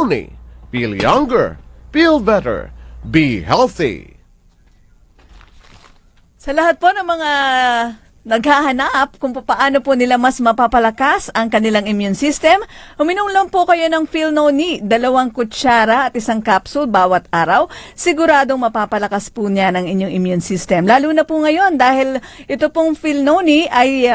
Noni. Feel younger, feel better, be healthy. Sa lahat po ng mga naghahanap kung paano po nila mas mapapalakas ang kanilang immune system, uminom lang po kayo ng Philnoni, 2 kutsara at 1 capsule bawat araw. Siguradong mapapalakas po niya ng inyong immune system. Lalo na po ngayon dahil ito pong Philnoni ay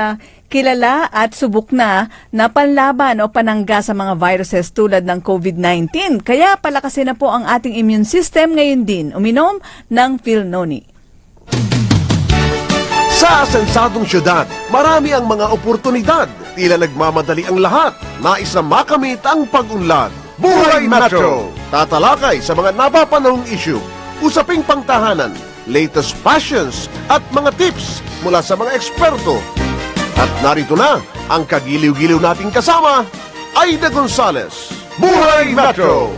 kilala at subok na panlaban o panangga sa mga viruses tulad ng COVID-19. Kaya palakasin na po ang ating immune system ngayon din. Uminom ng Philnoni. Sa asensadong syudad, marami ang mga oportunidad. Tila nagmamadali ang lahat. Nais na makamit ang pag-unlad. Buhay Metro! Tatalakay sa mga napapanahong issue, usaping pangtahanan, latest fashions, at mga tips mula sa mga eksperto. At narito na ang kagiliw-giliw nating kasama, Aida Gonzalez. Buhay Metro!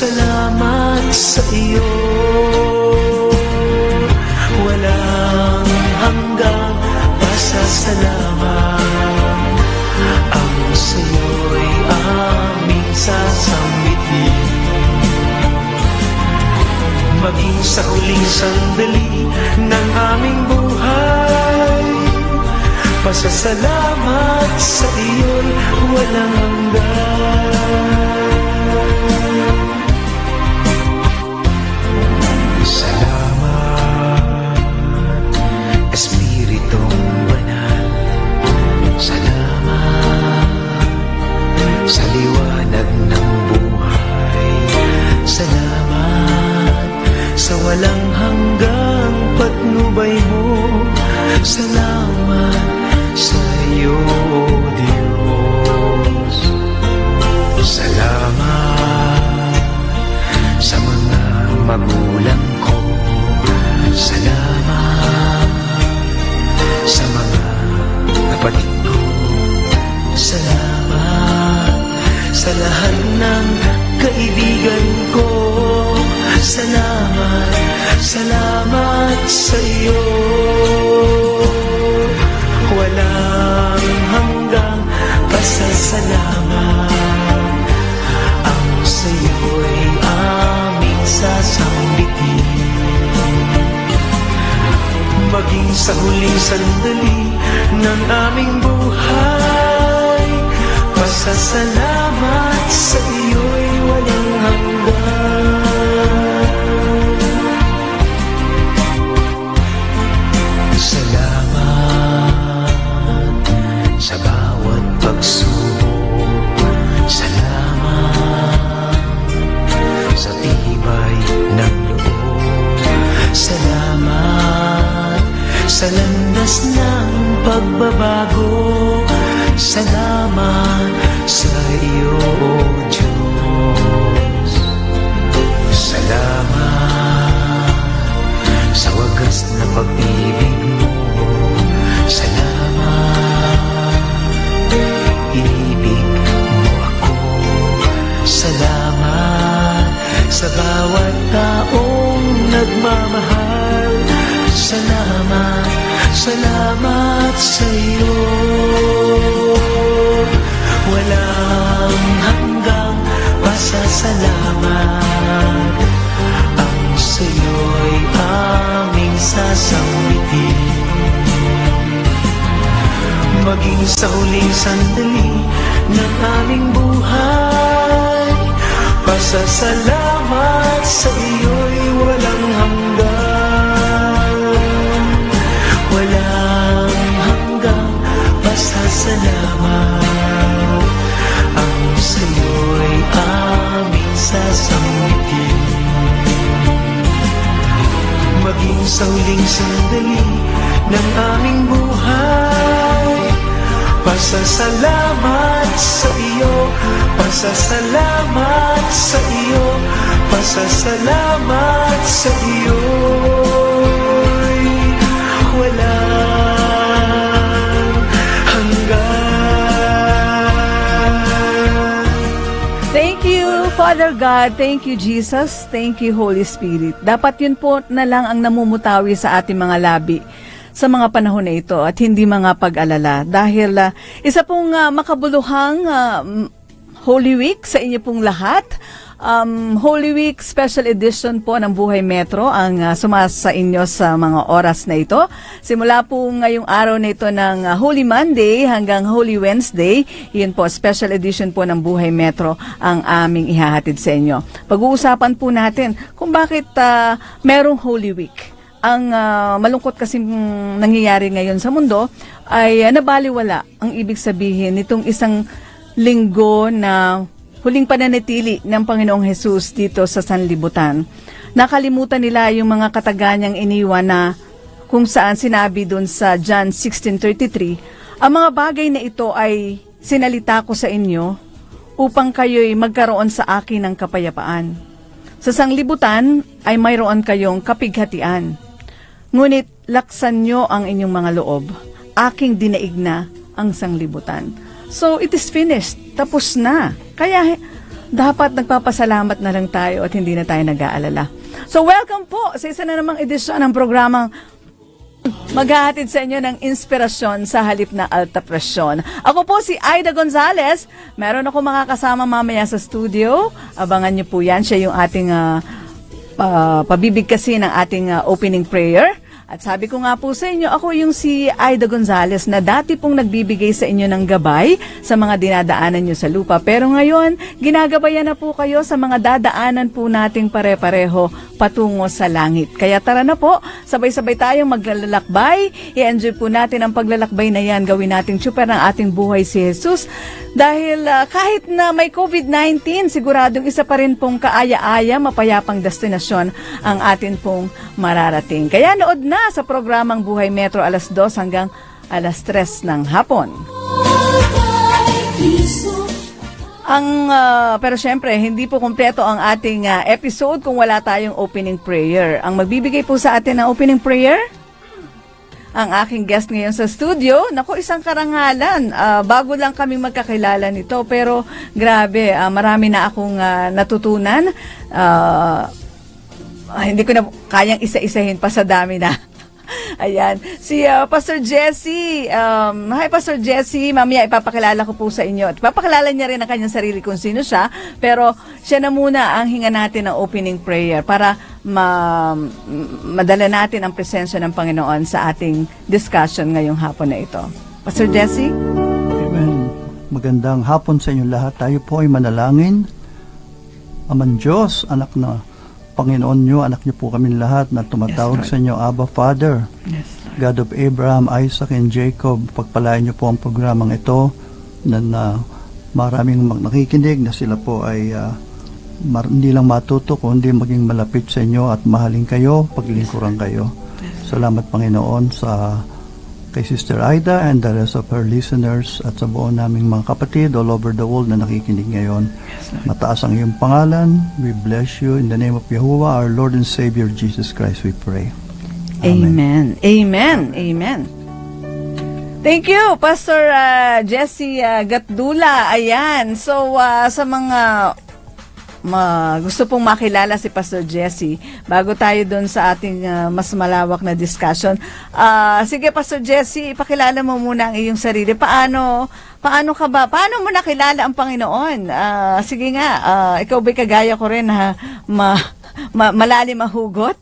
Salamat sa iyo. Walang hanggang pasasalamat. Ang sa'yo'y aming sasambitin. Maging sa huling sandali ng aming buhay, pasasalamat sa iyo'y walang hanggan. Sa liwanag ng buhay, salamat sa walang hanggang patnubay mo. Salamat sa iyo, Diyos. Salamat sa mga magulang ko. Salamat sa mga kapatid ko. Salamat sa lahat ng kaibigan ko. Salamat, salamat sa iyo. Walang hanggang pasasalamat. Ang sa iyo'y aming sasambitin. Maging sa huling sandali ng aming buhay, pasasalamat sa iyo'y walang hanggan. Salamat sa bawat pagsubok. Salamat sa tibay ng loob. Salamat sa landas ng pagbabago. Salamat sa iyo, Diyos. Salamat sa wagas na pag-ibig mo. Salamat, inibig mo ako. Salamat sa bawat taong nagmamahal. Salamat, salamat sa iyo. Walang hanggang pasasalamat. Ang sa'yo'y aming sasambitin. Maging sa huling sandali ng aming buhay. Pasasalamat sa iyo'y walang hanggan. Walang hanggang pasasalamat ang sa'yo'y aming sasambitin. Maging sa huling sandali ng aming buhay. Pasasalamat sa iyo, pasasalamat sa iyo, pasasalamat sa iyo. Walang hanggan. Thank you, Father God. Thank you, Jesus. Thank you, Holy Spirit. Dapat yun po na lang ang namumutawi sa ating mga labi sa mga panahon na ito at hindi mga pag-alala. Dahil isa pong makabuluhang Holy Week sa inyo pong lahat. Holy Week Special Edition po ng Buhay Metro ang sumasa inyo sa mga oras na ito. Simula po ngayong araw na ito ng Holy Monday hanggang Holy Wednesday, yun po, Special Edition po ng Buhay Metro ang aming ihahatid sa inyo. Pag-uusapan po natin kung bakit merong Holy Week. Ang malungkot kasi nangyayari ngayon sa mundo ay nabaliwala ang ibig sabihin nitong isang linggo na huling pananatili ng Panginoong Hesus dito sa sanlibutan. Nakalimutan nila yung mga kataganyang iniwan na kung saan sinabi dun sa John 16:33, ang mga bagay na ito ay sinalita ko sa inyo upang kayo'y magkaroon sa akin ng kapayapaan. Sa sanglibutan ay mayroon kayong kapighatian. Ngunit laksan nyo ang inyong mga loob. Aking dinaig na ang sanglibutan. So, it is finished. Tapos na. Kaya, dapat nagpapasalamat na lang tayo at hindi na tayo nag-aalala. So, welcome po sa isa na namang edisyon ng programang maghahatid sa inyo ng inspirasyon sa halip na alta presyon. Ako po si Aida Gonzalez. Meron ako makakasama mamaya sa studio. Abangan nyo po yan. Siya yung ating pabibigkasin ng ating opening prayer. At sabi ko nga po sa inyo, ako yung si Aida Gonzalez na dati pong nagbibigay sa inyo ng gabay sa mga dinadaanan nyo sa lupa. Pero ngayon, ginagabayan na po kayo sa mga dadaanan po nating pare-pareho patungo sa langit. Kaya tara na po, sabay-sabay tayong maglalakbay. I-enjoy po natin ang paglalakbay na yan. Gawin nating tsuper ng ating buhay si Jesus. Dahil kahit na may COVID-19, siguradong isa pa rin pong kaaya-aya, mapayapang destinasyon ang atin pong mararating. Kaya nood na sa programang Buhay Metro alas 2 hanggang alas 3 ng hapon. Pero syempre, hindi po kumpleto ang ating episode kung wala tayong opening prayer. Ang magbibigay po sa atin ng opening prayer, ang aking guest ngayon sa studio. Naku, isang karangalan. Bago lang kaming magkakilala nito, pero grabe, marami na akong natutunan. Hindi ko na kayang isa-isahin pa sa dami na. Ayan. Si Pastor Jesse. Hi, Pastor Jesse. Mamaya ipapakilala ko po sa inyo. At ipapakilala niya rin ang kanyang sarili kung sino siya. Pero siya na muna ang hinga natin ng opening prayer para madala natin ang presensya ng Panginoon sa ating discussion ngayong hapon na ito. Pastor Jesse? Amen. Magandang hapon sa inyo lahat. Tayo po ay manalangin. Aman Diyos, anak na Panginoon nyo, anak nyo po kami lahat na tumatawag sa inyo, Abba Father, God of Abraham, Isaac, and Jacob. Pagpalain nyo po ang programang ito na maraming nakikinig na sila po ay hindi lang matuto, kundi maging malapit sa inyo at mahalin kayo, paglingkuran kayo. Salamat Panginoon kay Sister Aida and the rest of her listeners at sa buong naming mga kapatid all over the world na nakikinig ngayon. Mataas ang iyong pangalan. We bless you in the name of Yahuwah, our Lord and Savior Jesus Christ, we pray. Amen. Amen. Amen. Thank you, Pastor Jesse Gatdula. Ayan. So, sa mga gusto pong makilala si Pastor Jesse, bago tayo doon sa ating mas malawak na discussion. Sige, Pastor Jesse, ipakilala mo muna ang iyong sarili. Paano mo nakilala ang Panginoon? Sige nga, ikaw ba'y kagaya ko rin na malalim ang hugot?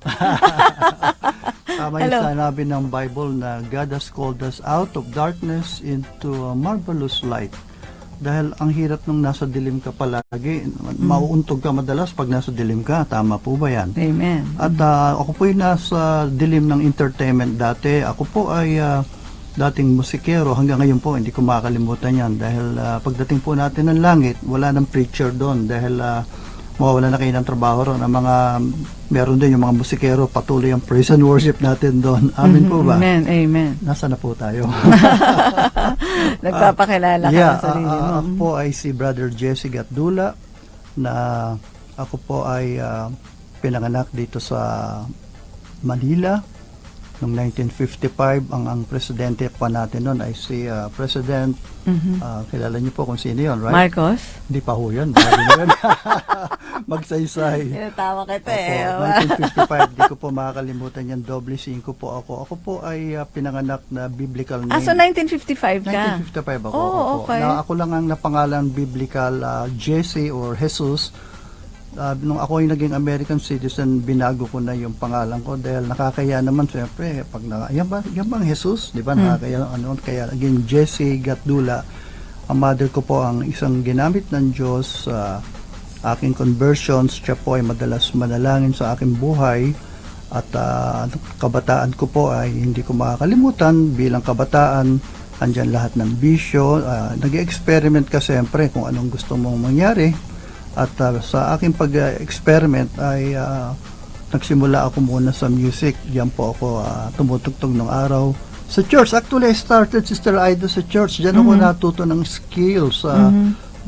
Tama yung sanabi ng Bible na God has called us out of darkness into a marvelous light. Dahil ang hirap nung nasa dilim ka palagi. Mauuntog ka madalas pag nasa dilim ka. Tama po ba yan? Amen. At ako po yung nasa dilim ng entertainment dati. Ako po ay dating musikero. Hanggang ngayon po, hindi ko makakalimutan yan. Dahil pagdating po natin ng langit, wala nang preacher doon. Dahil mawawala na kayo ng trabaho ron. Ang mga, meron din yung mga musikero, patuloy ang praise and worship natin doon. Amin po ba? Amen. Amen. Nasa na po tayo? Nagpapakilala ka Yeah, sa sarili mo. ako po ay si Brother Jesse Gatdula na ako po ay pinanganak dito sa Manila noong 1955. Ang presidente pa natin noon ay si President, kilala niyo po kung sino yun, right? Marcos? Hindi pa ho yun. Bago na yun. Magsaysay. Tinatawa kita Opo, 1955, di ko po makakalimutan yan. Doble 5 po ako. Ako po ay pinanganak na biblical name. So 1955 ka? 1955 ako. Oh, Opo. okay. Ako lang ang napangalan biblical Jesse or Jesus. Nung ako ay naging American citizen, binago ko na yung pangalan ko dahil nakakaya naman siyempre pag yan bang Jesus, di ba? Nakakaya kaya again Jesse Gatdula. Ang mother ko po ang isang ginamit ng Diyos sa aking conversions. Siya po ay madalas manalangin sa aking buhay at kabataan ko po ay hindi ko makakalimutan bilang kabataan. Andyan lahat ng bisyo. Nag-experiment ka siyempre kung anong gusto mong mangyari. At sa aking pag-experiment ay nagsimula ako muna sa music. Diyan po ako tumutugtog ng araw sa church. Actually, I started Sister Aida sa church. Diyan ako natuto ng skills sa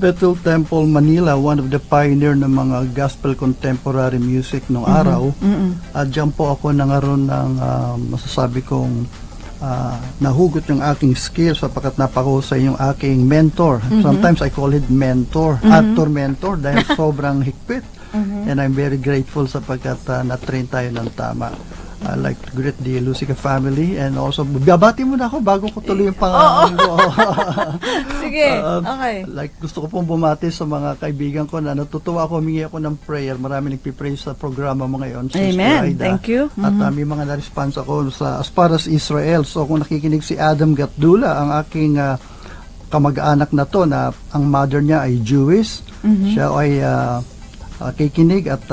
Bethel Temple, Manila. One of the pioneer ng mga gospel contemporary music nung araw. At diyan po ako nangaroon ng masasabi kong nahugot yung aking skills sapagkat napakahusay yung aking mentor. Sometimes I call it mentor, actor mentor dahil sobrang higpit. And I'm very grateful sapagkat na-train tayo ng tama. I like to greet the Lucica family and also, babati muna ako bago ko tuloy yung pangalan ko. Sige, okay. Like, gusto ko pong bumati sa mga kaibigan ko na natutuwa ako, humingi ako ng prayer. Marami nagpipray sa programa mo ngayon. Sister Amen. Aida. Thank you. At may mga na-response ako sa as far as Israel. So, kung nakikinig si Adam Gatdula, ang aking kamag-anak na to, na ang mother niya ay Jewish. Siya ay kikinig at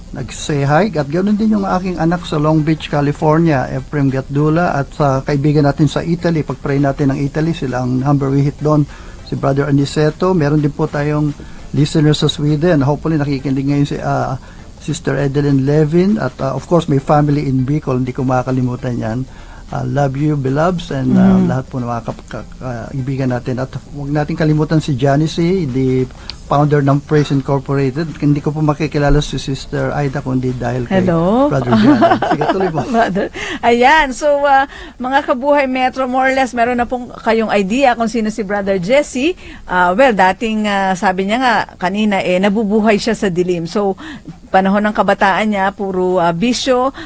nag-say hi. At ganoon din yung aking anak sa Long Beach, California, Ephraim Gatdula, at sa kaibigan natin sa Italy. Pag-pray natin ng Italy, sila ang number we hit doon, si Brother Aniceto. Meron din po tayong listeners sa Sweden. Hopefully nakikinig ngayon si Sister Edeline Levin, at of course may family in Bicol, hindi ko makakalimutan yan. Love you, beloveds, and lahat po ng mga kaibigan natin. At huwag natin kalimutan si Janice, the founder ng Praise Incorporated. Hindi ko po makikilala si Sister Aida kundi dahil kay Hello? Brother Janice. Sige, tuloy po. Brother. Ayan, so mga kabuhay Metro, more or less, meron na pong kayong idea kung sino si Brother Jesse. Well, dating sabi niya nga kanina, nabubuhay siya sa dilim. So, panahon ng kabataan niya, puro bisyo,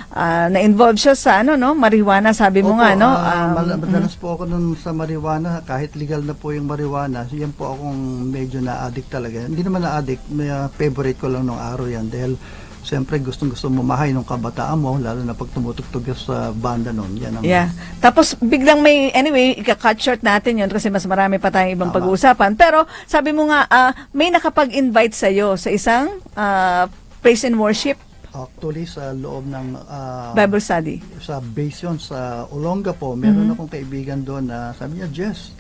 na-involve siya sa marijuana, sabi mo Opo, nga, no? Madalas po ako nun sa marijuana, kahit legal na po yung marijuana, yan po akong medyo na-addict talaga. Hindi naman na-addict, may favorite ko lang nung araw yan dahil siyempre gustong-gusto mumahay nung kabataan mo, lalo na pag tumutugtog ka sa banda nun. Yan ang, Yeah. Tapos biglang anyway, ika-cut short natin yun kasi mas marami pa tayong ibang Tama. pag-uusapan. Pero sabi mo nga, may nakapag-invite sa'yo sa isang praise and worship actually sa loob ng Bible study. sa base yun, sa Olonga po, meron akong kaibigan doon na sabi niya, Jess,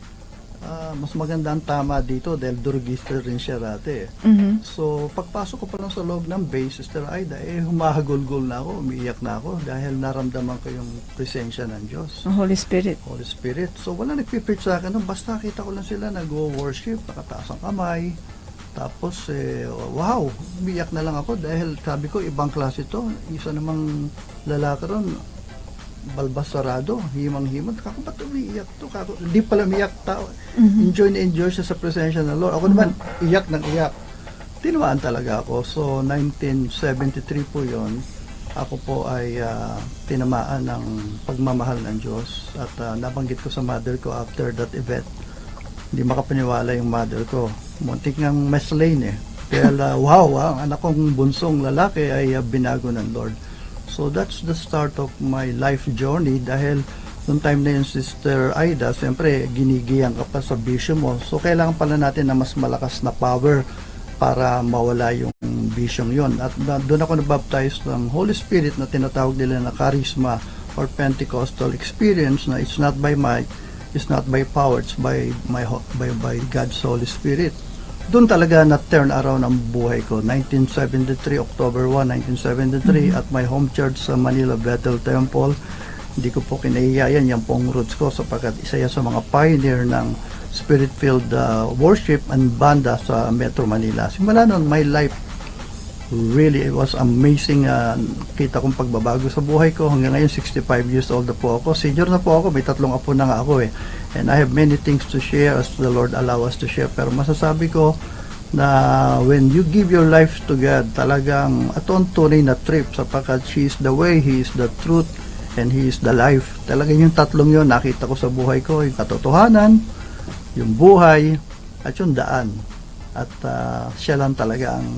mas maganda ang tama dito dahil durugista rin siya dati. So, pagpasok ko pa lang sa loob ng base, Sister Aida, humahagulgol na ako, umiiyak na ako dahil naramdaman ko yung presensya ng Diyos. Ang Holy Spirit. Holy Spirit. So, wala nagpipreach sa akin. Basta kita ko lang sila nag-worship, nakataas ang kamay. Tapos, wow, umiiyak na lang ako dahil sabi ko, ibang klase to. Isa namang lalaki ron, balbas sarado, himang-himang. Kako, ba't umiiyak to? Kako, hindi pala umiiyak tao. Enjoy na enjoy siya sa presensya ng Lord. Ako naman, iyak ng iyak. Tinawaan talaga ako. So, 1973 po yon. Ako po ay tinamaan ng pagmamahal ng Diyos. At nabanggit ko sa mother ko after that event. Hindi makapaniwala yung mother ko. Muntik ngang maslain Dahil, wow, ang anak kong bunsong lalaki ay binago ng Lord. So that's the start of my life journey dahil Noong time na yun, Sister Aida, siyempre, ginigiyang ka pa sa bisyo mo. So, kailangan pala natin na mas malakas na power para mawala yung bisyong yon. At doon ako nabaptize ng Holy Spirit na tinatawag nila na charisma or Pentecostal experience na it's not by might, it's not by power, it's by God's Holy Spirit. Doon talaga na-turn around ang buhay ko. 1973, October 1, 1973, at my home church sa Manila Bethel Temple. Hindi ko po kinahiyayan yan pong roots ko sapagkat isa yan sa mga pioneer ng Spirit-filled worship and banda sa Metro Manila. Simula noon, my life really, it was amazing. Kita kong pagbabago sa buhay ko. Hanggang ngayon, 65 years old na po ako. Senior na po ako. May 3 apo na nga ako eh. And I have many things to share as the Lord allow us to share. Pero masasabi ko na when you give your life to God, talagang aton tunay na trip sapagkat He is the way, He is the truth, and He is the life. Talagang yung tatlong yun, nakita ko sa buhay ko. Yung katotohanan, yung buhay, at yung daan. At siya lang talaga ang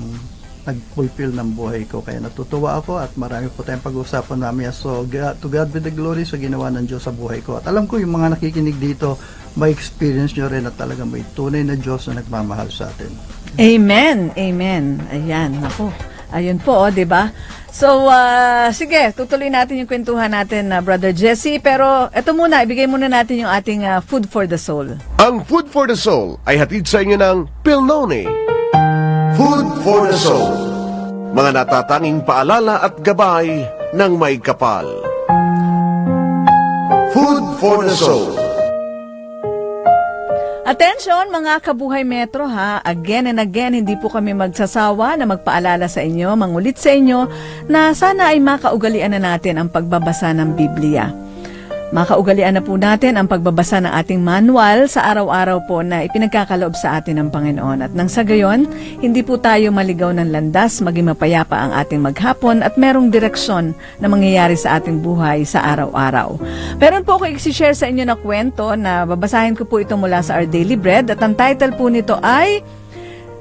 nag-fulfill ng buhay ko. Kaya natutuwa ako at marami po tayong pag-usapan namin. So, to God be the glory sa ginawa ng Diyos sa buhay ko. At alam ko yung mga nakikinig dito, may experience nyo rin at talagang may tunay na Diyos na nagmamahal sa atin. Amen. Amen. Ayan, ako. Ayun po, di ba? So, sige, tutuloy natin yung kwentuhan natin, Brother Jesse. Pero, eto muna, ibigay muna natin yung ating food for the soul. Ang Food for the Soul ay hatid sa inyo ng Pilnone. Food for the Soul. Mga natatanging paalala at gabay ng may kapal. Food for the Soul. Attention mga kabuhay metro ha, again and again hindi po kami magsasawa na magpaalala sa inyo, mangulit sa inyo na sana ay makaugalian na natin ang pagbabasa ng Biblia. Makaugalian na po natin ang pagbabasa ng ating manual sa araw-araw po na ipinagkakaloob sa atin ng Panginoon. At nang sa gayon, hindi po tayo maligaw ng landas, maging mapayapa ang ating maghapon at merong direksyon na mangyayari sa ating buhay sa araw-araw. Meron po ako i-share sa inyo na kwento na babasahin ko po ito mula sa Our Daily Bread at ang title po nito ay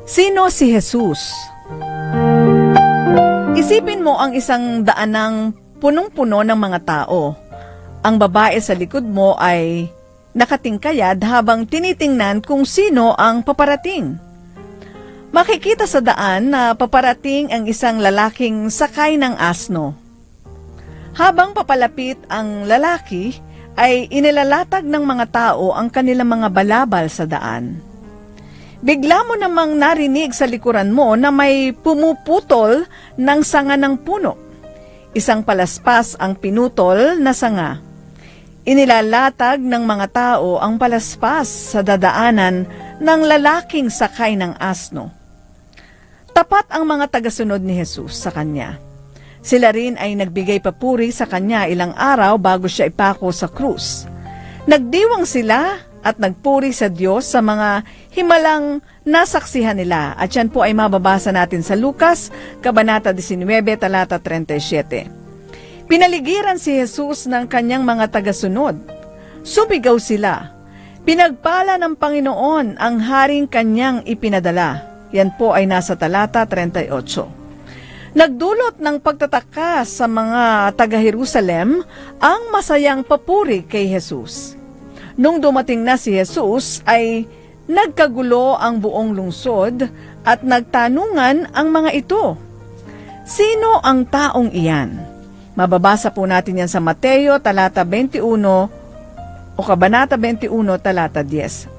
Sino si Jesus? Isipin mo ang isang daanang punong-puno ng mga tao. Ang babae sa likod mo ay nakatingkayad habang tinitingnan kung sino ang paparating. Makikita sa daan na paparating ang isang lalaking sakay ng asno. Habang papalapit ang lalaki, ay inilalatag ng mga tao ang kanilang mga balabal sa daan. Bigla mo namang narinig sa likuran mo na may pumuputol ng sanga ng puno. Isang palaspas ang pinutol na sanga. Inilalatag ng mga tao ang palaspas sa dadaanan ng lalaking sakay ng asno. Tapat ang mga tagasunod ni Jesus sa kanya. Sila rin ay nagbigay papuri sa kanya ilang araw bago siya ipako sa krus. Nagdiwang sila at nagpuri sa Diyos sa mga himalang nasaksihan nila. At yan po ay mababasa natin sa Lucas, Kabanata 19, talata 37. Pinaligiran si Jesus ng kanyang mga tagasunod. Sumigaw sila. Pinagpala ng Panginoon ang haring kanyang ipinadala. Yan po ay nasa talata 38. Nagdulot ng pagtataka sa mga taga-Jerusalem ang masayang papuri kay Jesus. Nung dumating na si Jesus ay nagkagulo ang buong lungsod at nagtanungan ang mga ito. Sino ang taong iyan? Mababasa po natin yan sa Mateo, talata 21 o Kabanata 21, talata 10.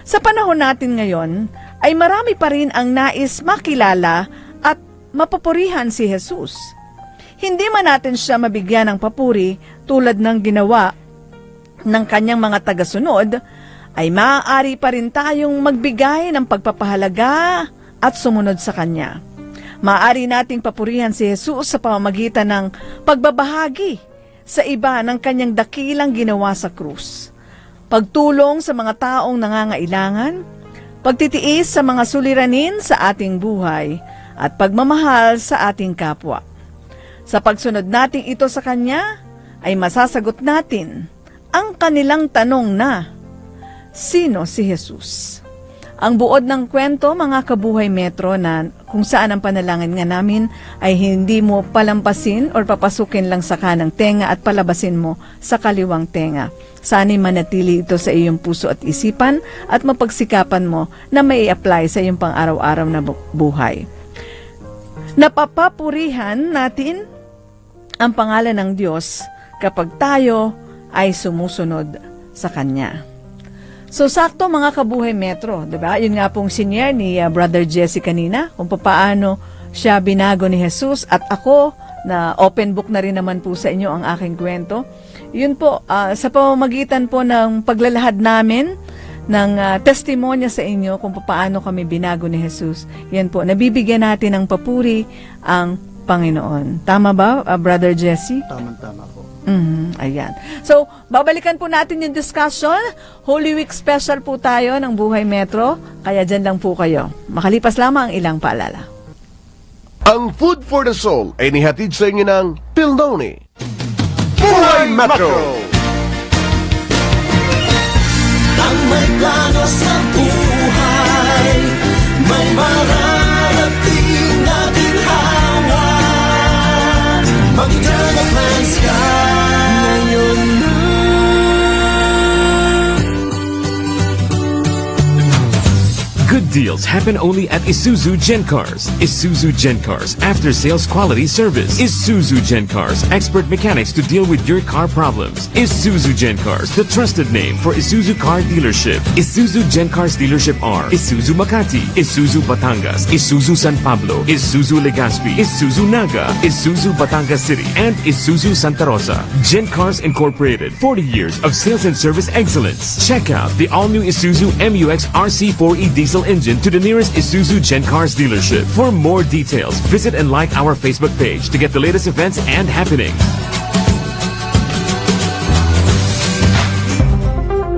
Sa panahon natin ngayon, ay marami pa rin ang nais makilala at mapapurihan si Jesus. Hindi man natin siya mabigyan ng papuri tulad ng ginawa ng kanyang mga tagasunod, ay maaari pa rin tayong magbigay ng pagpapahalaga at sumunod sa kanya. Maaari nating papurihan si Jesus sa pamamagitan ng pagbabahagi sa iba ng kanyang dakilang ginawa sa krus, pagtulong sa mga taong nangangailangan, pagtitiis sa mga suliranin sa ating buhay, at pagmamahal sa ating kapwa. Sa pagsunod nating ito sa kanya, ay masasagot natin ang kanilang tanong na, sino si Jesus? Ang buod ng kwento, mga kabuhay Metro, na kung saan ang panalangin nga namin ay hindi mo palampasin or papasukin lang sa kanang tenga at palabasin mo sa kaliwang tenga. Sana'y manatili ito sa iyong puso at isipan at mapagsikapan mo na may apply sa iyong pang-araw-araw na buhay. Napapapurihan natin ang pangalan ng Diyos kapag tayo ay sumusunod sa Kanya. So, sakto mga kabuhay Metro, diba? Yun nga pong senior ni Brother Jesse kanina, kung paano siya binago ni Jesus, at ako, na open book na rin naman po sa inyo ang aking kwento. Yun po, sa pamamagitan po ng paglalahad namin ng testimonya sa inyo kung paano kami binago ni Jesus. Yan po, nabibigyan natin ng papuri ang Panginoon. Tama ba, Brother Jesse? Tama-tama po. Ayan. So, babalikan po natin yung discussion. Holy Week special po tayo ng Buhay Metro. Kaya dyan lang po kayo. Makalipas lamang ang ilang paalala. Ang Food for the Soul ay nihatid sa inyo ng Pilnoni. Buhay Metro! Ang may plano sa buhay, may mararating na ginhawa. Mag-eternal plans ka ngayon na. Good deals happen only at Isuzu Gen Cars. Isuzu Gen Cars, after sales quality service. Isuzu Gen Cars, expert mechanics to deal with your car problems. Isuzu Gen Cars, the trusted name for Isuzu car dealership. Isuzu Gen Cars dealership are Isuzu Makati, Isuzu Batangas, Isuzu San Pablo, Isuzu Legazpi, Isuzu Naga, Isuzu Batangas City, and Isuzu Santa Rosa. Gen Cars Incorporated, 40 years of sales and service excellence. Check out the all-new Isuzu MUX RC4E diesel engine to the nearest Isuzu Gen Cars dealership. For more details, visit and like our Facebook page to get the latest events and happenings.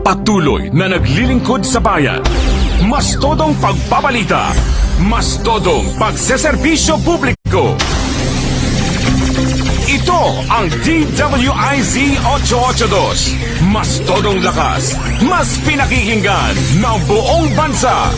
Patuloy na naglilingkod sa bayan. Mas todong pagbabalita. Mas todong pagseserbisyo publiko. Ito ang DWIZ 882. Mas todong lakas, mas pinakikinggan ng buong bansa.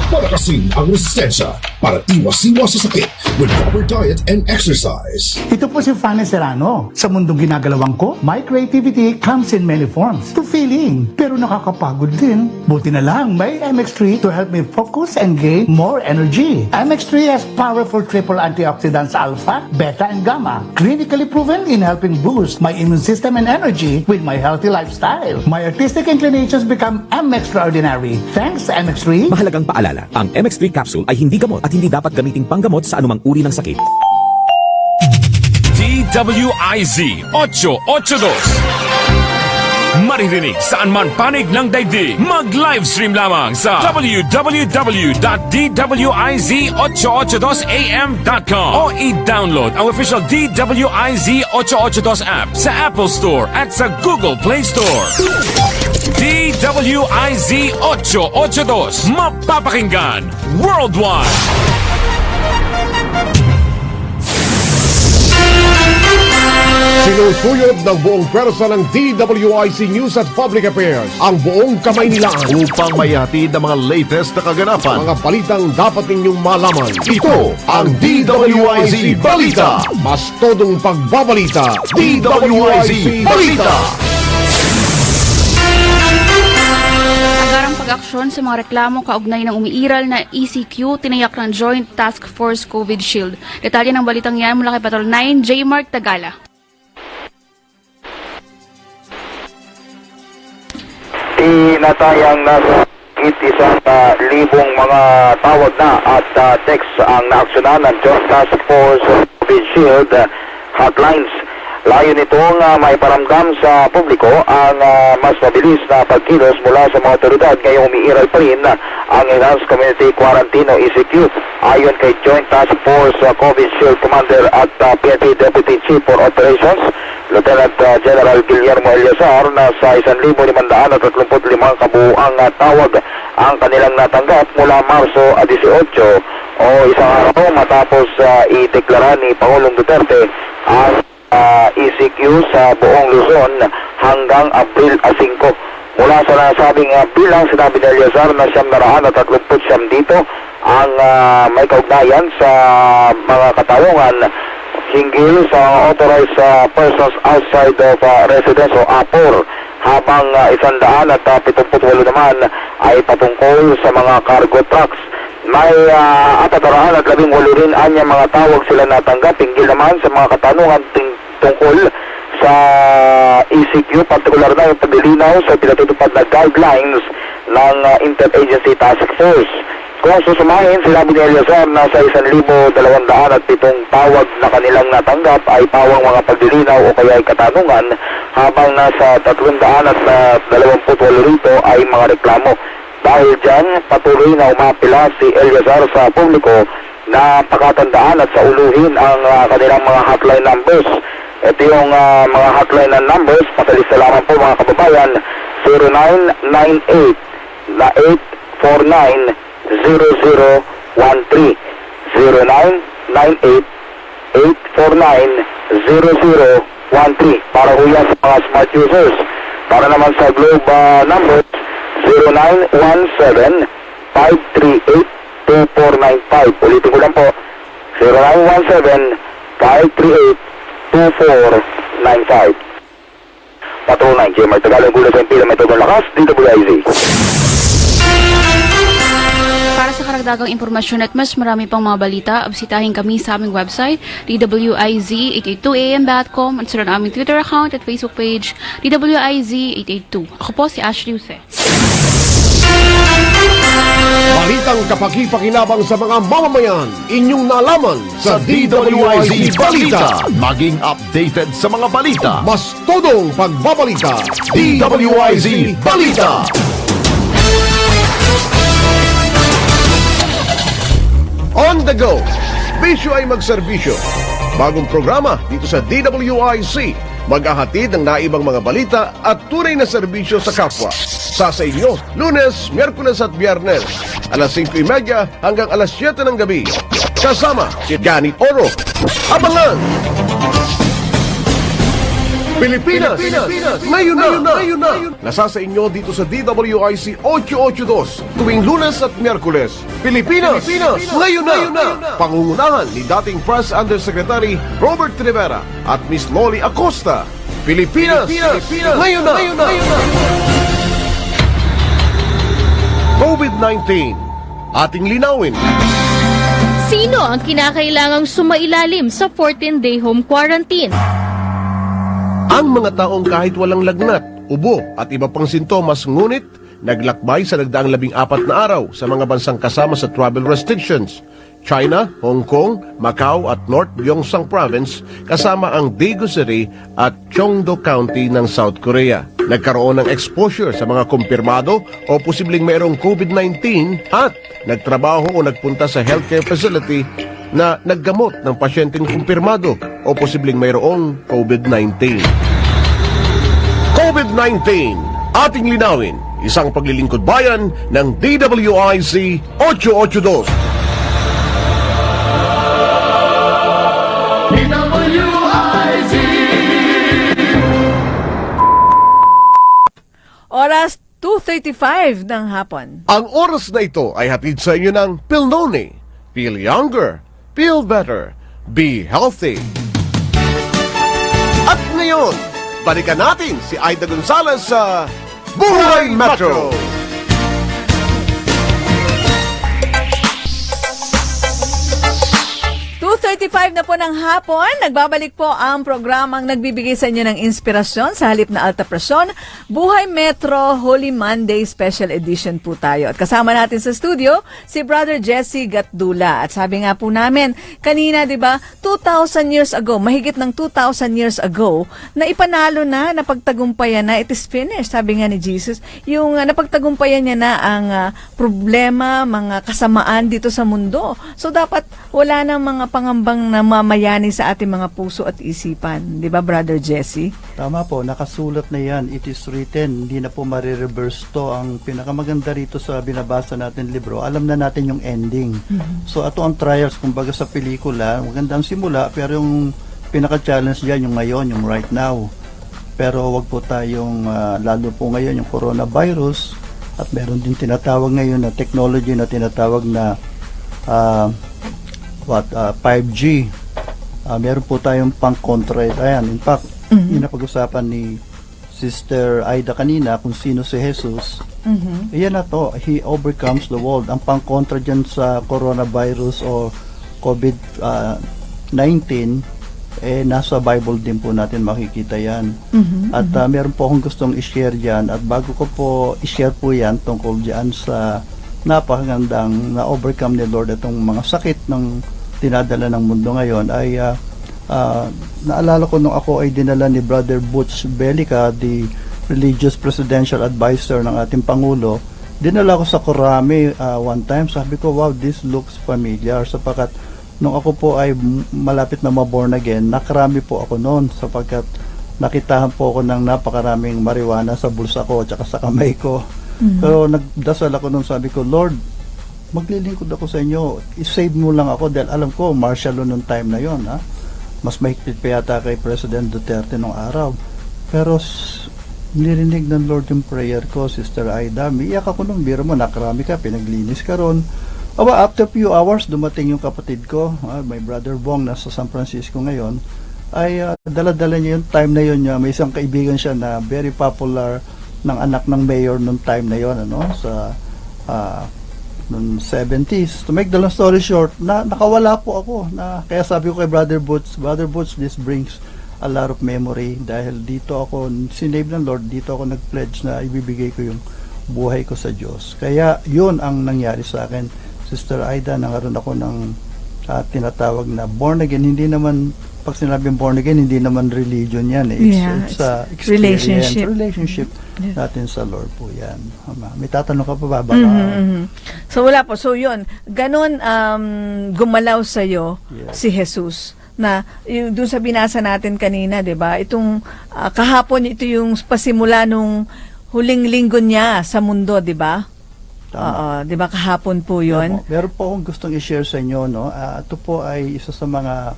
Palakasin ang resistensya para iwas-iwas sa sakit with proper diet and exercise. Ito po si Fanny Serrano. Sa mundong ginagalawang ko, my creativity comes in many forms. To feeling, pero nakakapagod din. Buti na lang, may MX3 to help me focus and gain more energy. MX3 has powerful triple antioxidants alpha, beta, and gamma. Clinically proven in helping boost my immune system and energy with my healthy lifestyle. My artistic inclinations become MX-extraordinary. Thanks, MX3. Mahalagang paalala, ang MX3 capsule ay hindi gamot at hindi dapat gamiting panggamot sa anumang uri ng sakit. DWIZ 882. Maririnig saan man panig ng daigdig. Mag-livestream lamang sa www.dwiz882am.com o i-download ang official DWIZ 882 app sa Apple Store at sa Google Play Store. DWIZ 882. Mapapakinggan worldwide. Sinusuyod ng buong pwersa ng DWIC News at Public Affairs ang buong Kamaynilaan upang mayatid ang mga latest na kaganapan, mga balitang dapat ninyong malaman. Ito ang DWIC Balita. Mas todong pagbabalita. DWIC Balita. Agarang pag-aksyon sa mga reklamo kaugnay ng umiiral na ECQ, tinayak ng Joint Task Force COVID Shield. Detalye ng balitang yan mula kay Patrol 9, J. Mark Tagala. Tinatayang nasa isang libong mga tawag na at text ang naaksyonan ng Joint Task Force COVID Shield hotlines. Layo nitong may paramdam sa publiko ang mas mabilis na pagkilos mula sa mga otoridad ngayong umiiral pa rin ang Enhanced Community Quarantine o ECQ. Ayon kay Joint Task Force COVID Shield Commander at PNP Deputy Chief for Operations, Lieutenant General Guillermo Eliazar, na sa 1,535 kabuuang tawag ang kanilang natanggap mula Marso 18 o isang araw matapos ideklara ni Pangulong Duterte ang ECQ sa buong Luzon hanggang Abril 5. Mula sa nasabing bilang, sinabi ni Eliazar na 939 dito ang may kaugnayan sa mga katarungan hinggil sa authorized persons outside of residence o APOR, habang 178 naman ay patungkol sa mga cargo trucks. May 418 rin anya mga tawag sila natanggap hinggil naman sa mga katanungan tungkol sa ECQ, partikular na yung paglilinaw sa pinatutupad na guidelines ng Interagency Task Force. Kung susumahin, sinabi ni Eliazar na sa 1,207 tawag na kanilang natanggap ay pawang mga paglilinaw o kaya ay katanungan, habang nasa 328 rito ay mga reklamo. Dahil dyan, patuloy na umapila si Eliazar sa publiko na pakatandaan at sauluhin ang kanilang mga hotline numbers. Ito yung mga hotline na numbers, pasalis na lamang po mga kababayan, 0998 na 849 0013, 0998 849 0013 para huya sa mga smart users. Para naman sa Globe numbers, 0917 538 2495. Ulitin ko lang po, 0917 538 2495. Patrol 9, Jemar Tagalog, Gula sa Impila, Metodong Lakas, DWIZ. Para sa karagdagang impormasyon at mas marami pang mga balita, bisitahin kami sa aming website, dwiz882am.com, at sa aming Twitter account at Facebook page, dwiz882. Ako po si Ashley Use. Balitang kapaki-pakinabang sa mga mamamayan, inyong nalaman sa DWIZ Balita. Maging updated sa mga balita. Mas todong pagbabalita, DWIZ Balita. On the go, bisyo ay magserbisyo. Bagong programa dito sa DWIZ, maghahatid ng naibang mga balita at tunay na serbisyo sa kapwa. Sa inyo, Lunes, Miyerkules at Biyernes, alas 5:30 hanggang alas 7 ng gabi. Kasama si Gani Oro. Abangan! Pilipinas! Ngayon na! Nasa sa inyo dito sa DWIZ 882 tuwing Lunes at Miyerkules. Pilipinas! Ngayon na! Pangungunahan ni dating Press Undersecretary Robert Rivera at Miss Noli Acosta. Pilipinas! Ngayon na! COVID-19. Ating linawin. Sino ang kinakailangang sumailalim sa 14-day home quarantine? Ang mga taong kahit walang lagnat, ubo at iba pang sintomas ngunit naglakbay sa nagdaang 14 na araw sa mga bansang kasama sa travel restrictions. China, Hong Kong, Macau at North Gyeongsang Province kasama ang Daegu City at Cheongdo County ng South Korea. Nagkaroon ng exposure sa mga kumpirmado o posibleng mayroong COVID-19 at nagtrabaho o nagpunta sa healthcare facility na naggamot ng pasyenteng kumpirmado o posibleng mayroong COVID-19. COVID-19, ating linawin, isang paglilingkod bayan ng DWIZ 882. Oras 2:35 ng hapon. Ang oras na ito ay hatid sa inyo ng Pilnoni. Feel younger, feel better, be healthy. At ngayon, balikan natin si Aida Gonzalez sa Buhay Metro. 2:35 na po ng hapon, nagbabalik po ang programang nagbibigay sa inyo ng inspirasyon sa halip na alta presyon. Buhay Metro Holy Monday Special Edition po tayo. At kasama natin sa studio si Brother Jesse Gatdula. At sabi nga po namin, kanina 'di ba, 2,000 years ago, mahigit ng 2,000 years ago, na ipanalo na, napagtagumpayan na, it is finished. Sabi nga ni Jesus, yung napagtagumpayan niya na ang problema, mga kasamaan dito sa mundo. So dapat wala nang mga pangambang namamayani sa ating mga puso at isipan. Di ba, Brother Jesse? Tama po, nakasulat na yan. It is written. Hindi na po marireverse to. Ang pinakamaganda rito sa binabasa natin libro, alam na natin yung ending. So, ito ang trials. Kumbaga sa pelikula, magandang simula, pero yung pinaka-challenge dyan, yung ngayon, yung right now. Pero wag po tayong, lalo po ngayon yung coronavirus, at meron din tinatawag ngayon na technology na tinatawag na 5G. Meron po tayong pang-contra. Ayan, in fact, yung napag-usapan ni Sister Aida kanina kung sino si Jesus. Iyan na to, He overcomes the world. Ang pang-contra dyan sa coronavirus o COVID-19, nasa Bible din po natin makikita yan. At meron po akong gustong i-share dyan. At bago ko po i-share po yan tungkol dyan sa napakagandang na-overcome ni Lord itong mga sakit ng dinadala ng mundo ngayon, ay naalala ko nung ako ay dinala ni Brother Butch Bellica, the religious presidential advisor ng ating Pangulo. Dinala ko sa Korame one time. Sabi ko, wow, this looks familiar, sapagkat nung ako po ay malapit na ma-born again, nakarami po ako noon sapagkat nakitahan po ako ng napakaraming marijuana sa bulsa ko at sa kamay ko. Pero nagdasal ako noon, sabi ko, Lord, maglilingkod ako sa inyo, i-save mo lang ako dahil alam ko, martial law noong time na yon, ha? Mas mahigpit pa yata kay President Duterte nung araw. Pero nirinig ng Lord yung prayer ko, Sister Aida. Miiyak ako nung biro mo, nakarami ka, pinaglinis ka ron. After few hours, dumating yung kapatid ko, my brother Bong, nasa San Francisco ngayon, ay dala-dala niya yung time na yun niya. May isang kaibigan siya na very popular ng anak ng mayor nung time na yun, sa noong 70s. To make the long story short, nakawala po ako. Kaya sabi ko kay Brother Boots, this brings a lot of memory dahil dito ako, sinave ng Lord, dito ako nag-pledge na ibibigay ko yung buhay ko sa Diyos. Kaya yun ang nangyari sa akin. Sister Aida, nangaroon ako ng tinatawag na born again. Hindi naman, pag sinabing born again, hindi naman religion yan. It's experience. Relationship natin sa Lord po yan. May tatanong ka pa ba? So wala po. So yun, ganun gumalaw sa'yo si Jesus. Na doon sa binasa natin kanina, 'di ba? Itong kahapon, ito yung pasimula nung huling linggo niya sa mundo, 'di ba? Oo, 'di ba kahapon po 'yon? Meron po akong gustong i-share sa inyo, no. Ito po ay isa sa mga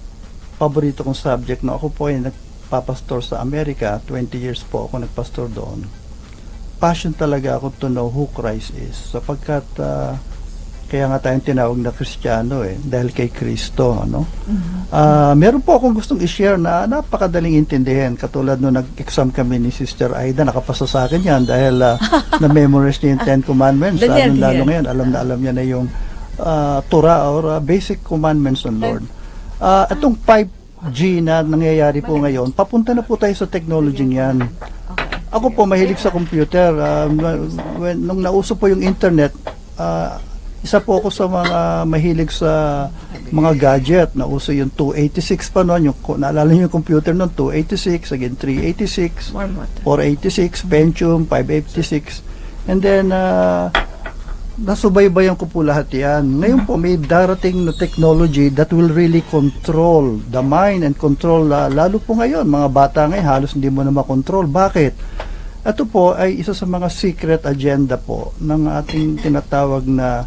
paborito kong subject, no. Ako po ay nagpapastor sa Amerika, 20 years po ako nagpastor doon. Passion talaga ako to know who Christ is, sapagkat kaya nga tayong tinawag na Kristiyano dahil kay Kristo, no? Meron po akong gustong i-share na napakadaling intindihin. Katulad nung nag-exam kami ni Sister Aida, nakapasa sa akin yan dahil na-memorize niya yung 10 Commandments. Lalo ngayon, alam niya na yung Torah or basic commandments ng Lord. Itong 5G na nangyayari po ngayon, papunta na po tayo sa technology niyan. Ako po mahilig sa computer. Nung nauso po yung internet, isa po ako sa mga mahilig sa mga gadget. Nauso yung 286 pa noon. Naalala niyo yung computer noon, 286, again 386, 486, Pentium, 586. And then, nasubaybayan ko po lahat yan. Ngayon po, may darating na technology that will really control the mind and control, lalo po ngayon, mga bata ngayon, halos hindi mo na makontrol. Bakit? Ito po ay isa sa mga secret agenda po ng ating tinatawag na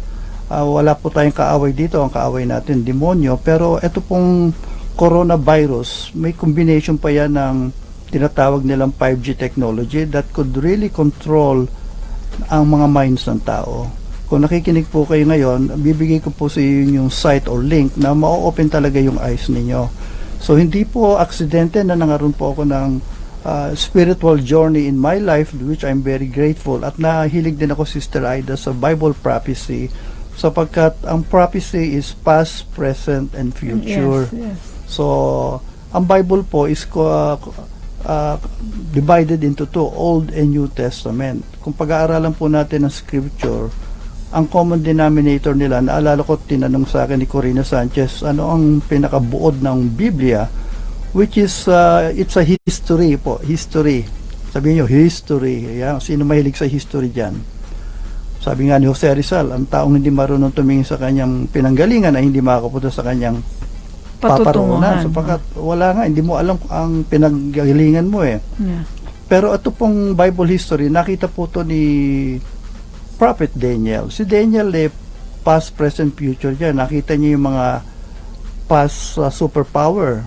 wala po tayong kaaway dito, ang kaaway natin demonyo, pero ito pong coronavirus, may combination pa yan ng tinatawag nilang 5G technology that could really control ang mga minds ng tao. Kung nakikinig po kayo ngayon, bibigay ko po sa inyo yung site or link na ma-open talaga yung eyes ninyo. So hindi po aksidente na nangaroon po ako ng spiritual journey in my life, which I'm very grateful, at nahilig din ako, Sister Aida, sa Bible prophecy, sapagkat ang prophecy is past, present, and future. So ang Bible po is divided into two, Old and New Testament. Kung pag-aaralan po natin ang scripture, ang common denominator nila, naalala ko, tinanong sa akin ni Corina Sanchez, ano ang pinakabuod ng Biblia, which is it's a history po, history. Sabihin nyo, history. Yan. Sino mahilig sa history dyan? Sabi nga ni Jose Rizal, ang taong hindi marunong tumingin sa kanyang pinanggalingan ay hindi makakapunta sa kanyang paparunan. Sapagkat wala nga, hindi mo alam ang pinanggalingan mo Pero ito pong Bible history, nakita po to ni Prophet Daniel. Si Daniel, past, present, future yan. Nakita niya yung mga past superpower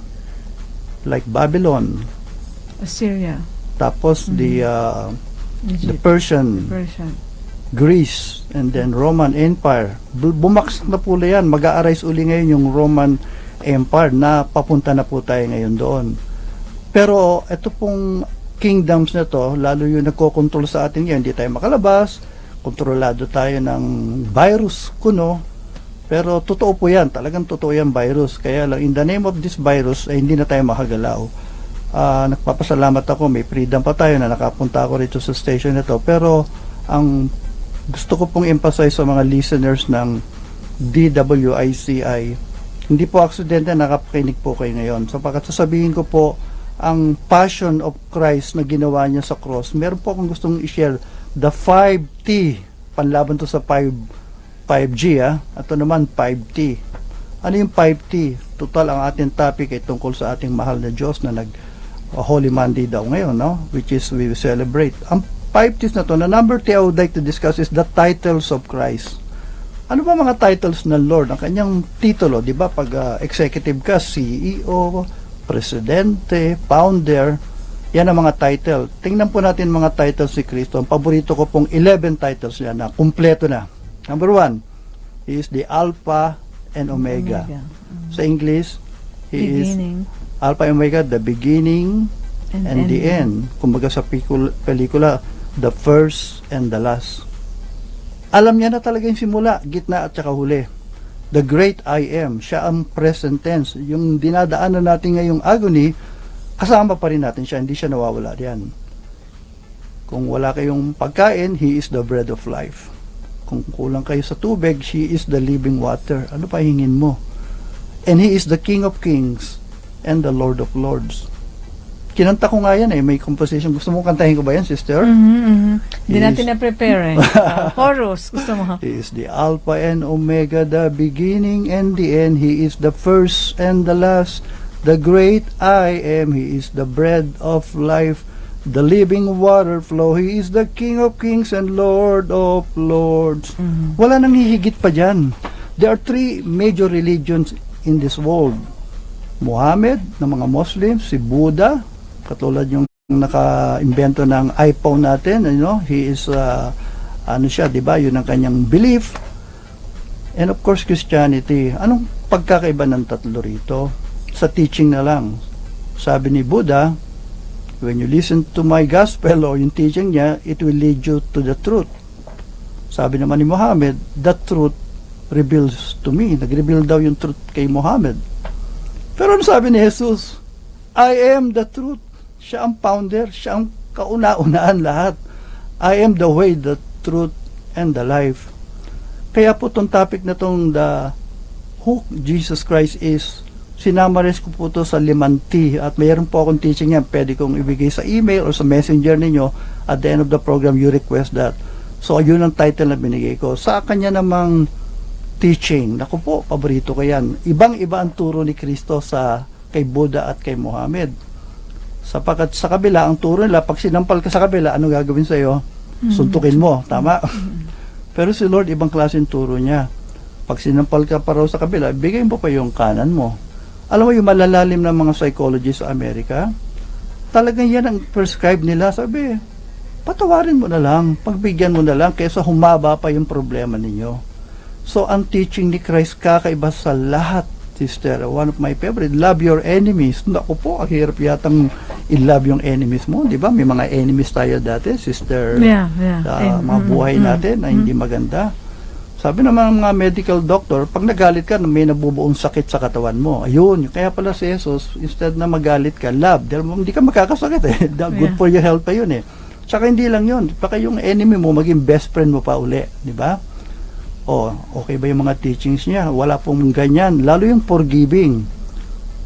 like Babylon, Assyria, tapos the Persian, Greece, and then Roman Empire. Bumagsak na po yan. Mag-a-arise uli ngayon yung Roman Empire na papunta na po tayo ngayon doon. Pero ito pong kingdoms na to, lalo yung nagkokontrol sa atin yan, hindi tayo makalabas, kontrolado tayo ng virus kuno, pero totoo po yan, talagang totoo yan virus. Kaya lang, in the name of this virus, ay hindi na tayo makagalaw. Nagpapasalamat ako, may freedom pa tayo na nakapunta ako rito sa station na to. Pero ang gusto ko pong emphasize sa mga listeners ng DWICI, hindi po aksidente nakapakinig po kayo ngayon. Sapagkat sasabihin ko po, ang passion of Christ na ginawa niya sa cross, meron po akong gustong i-share, the 5T, panlaban to sa 5G, ito naman 5T. Ano yung 5T? Total, ang ating topic ay tungkol sa ating mahal na Diyos na Holy Monday daw ngayon, no? Which is we celebrate. Ang 5T's na to, na number 3 I would like to discuss is the titles of Christ. Ano ba mga titles ng Lord? Ang kanyang titulo, di ba? Pag executive ka, CEO, presidente, founder, yan ang mga title. Tingnan po natin mga titles si Kristo. Ang paborito ko pong 11 titles niya na kumpleto na. Number 1, He is the Alpha and Omega. Sa English, He is Alpha and Omega, the beginning and the end. Kumbaga sa pelikula, the first and the last. Alam niya na talaga yung simula, gitna at saka huli. The great I am, siya ang present tense. Yung dinadaanan natin ngayong agony, kasama pa rin natin siya, hindi siya nawawala diyan. Kung wala kayong pagkain, He is the bread of life. Kung kulang kayo sa tubig, He is the living water. Ano pa hingin mo? And He is the King of Kings and the Lord of Lords. Kinanta ko nga yan may composition. Gusto mo kantahin ko ba yan, sister? Hindi natin na-prepare chorus, gusto mo? He is the Alpha and Omega, the beginning and the end. He is the first and the last, the great I am. He is the bread of life, the living water flow. He is the King of Kings and Lord of Lords. Wala nang hihigit pa dyan. There are 3 major religions in this world. Muhammad, ng mga Muslims, si Buddha, katulad yung naka-invento ng iPhone natin, he is ano siya, 'di ba? Yun ang kanyang belief. And of course Christianity. Anong pagkakaiba ng tatlo rito? Sa teaching na lang. Sabi ni Buddha, when you listen to my gospel o yung teaching niya, it will lead you to the truth. Sabi naman ni Muhammad, the truth reveals to me. Nag-reveal daw yung truth kay Muhammad. Pero ano sabi ni Jesus? I am the truth. Siya ang founder, siya ang kauna-unaan lahat. I am the way, the truth, and the life. Kaya po itong topic na itong who Jesus Christ is, sinamaris ko po ito sa 5T at mayroon po akong teaching yan. Pwede kong ibigay sa email or sa messenger ninyo. At the end of the program, you request that. So, yun ang title na binigay ko. Sa kanya namang teaching, naku po, paborito ko yan. Ibang-iba ang turo ni Kristo kay Buddha at kay Muhammad. Sapagkat sa kabila, ang turo nila, pag sinampal ka sa kabila, ano gagawin sa'yo? Suntukin mo, tama? Pero si Lord, ibang klase yung turo niya. Pag sinampal ka pa raw sa kabila, bigay mo pa yung kanan mo. Alam mo yung malalalim na mga psychologists sa Amerika, talagang yan ang prescribe nila. Sabi, patawarin mo na lang, pagbigyan mo na lang, kaysa humaba pa yung problema ninyo. So, ang teaching ni Christ kakaiba sa lahat, sister. One of my favorite, love your enemies. Naku po, ang hirap yatang i-love yung enemies mo. Di ba? May mga enemies tayo dati, sister. Mga buhay natin na hindi maganda. Sabi naman ng mga medical doctor, pag nagalit ka, may nabubuong sakit sa katawan mo. Ayun, kaya pala si Jesus, instead na magalit ka, love. Dahil hindi ka makakasakit Good for your health pa yun Tsaka hindi lang yun. Baka yung enemy mo, maging best friend mo pa uli. Di ba? Okay ba yung mga teachings niya? Wala pong ganyan. Lalo yung forgiving.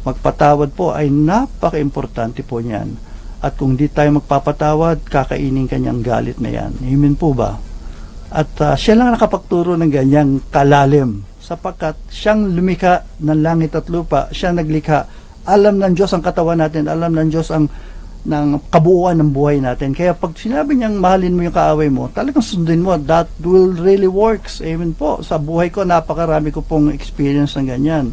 Magpatawad po ay napaka-importante po niyan. At kung di tayo magpapatawad, kakainin kanyang galit na yan. Amen po ba? At siya lang nakapagturo ng ganyang kalalim. Sapagkat siyang lumikha ng langit at lupa, siyang naglikha. Alam ng Diyos ang katawan natin, alam ng Diyos ang ng kabuuan ng buhay natin. Kaya pag sinabi niyang mahalin mo yung kaaway mo, talagang sundin mo. That will really works. Amen po. Sa buhay ko, napakarami ko pong experience ng ganyan.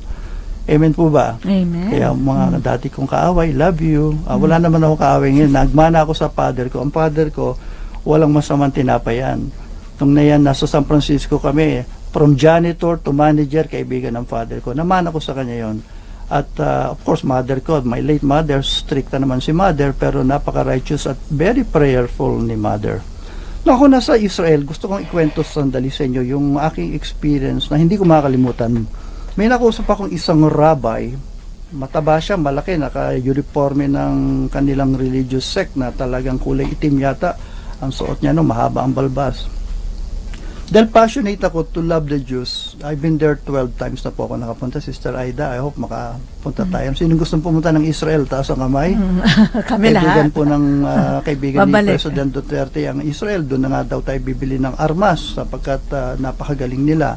Amen po ba? Amen. Kaya mga dati kong kaaway, love you. Wala naman ako kaaway ngayon. Nagmana ako sa father ko. Ang father ko, walang masamang tinapayan. Nung na yan, nasa San Francisco kami, from janitor to manager, kaibigan ng father ko. Naman ako sa kanya yon. At of course, mother ko, my late mother, strict na naman si mother, pero napaka-righteous at very prayerful ni mother. Nung ako nasa Israel, gusto kong ikwento sandali sa inyo yung aking experience na hindi ko makalimutan. May nakausap akong isang rabbi, mataba siya, malaki, naka-uniforme ng kanilang religious sect na talagang kulay itim yata. Ang suot niya, mahaba ang balbas. Dahil passionate ako to love the Jews, I've been there 12 times na po ako nakapunta. Sister Aida, I hope makapunta tayo. Sino gustong pumunta ng Israel? Taas ang kamay. Kami Kaibigan lahat. po ng kaibigan ni Babalik. President Duterte ang Israel. Doon na nga daw tayo bibili ng armas sapagkat napakagaling nila.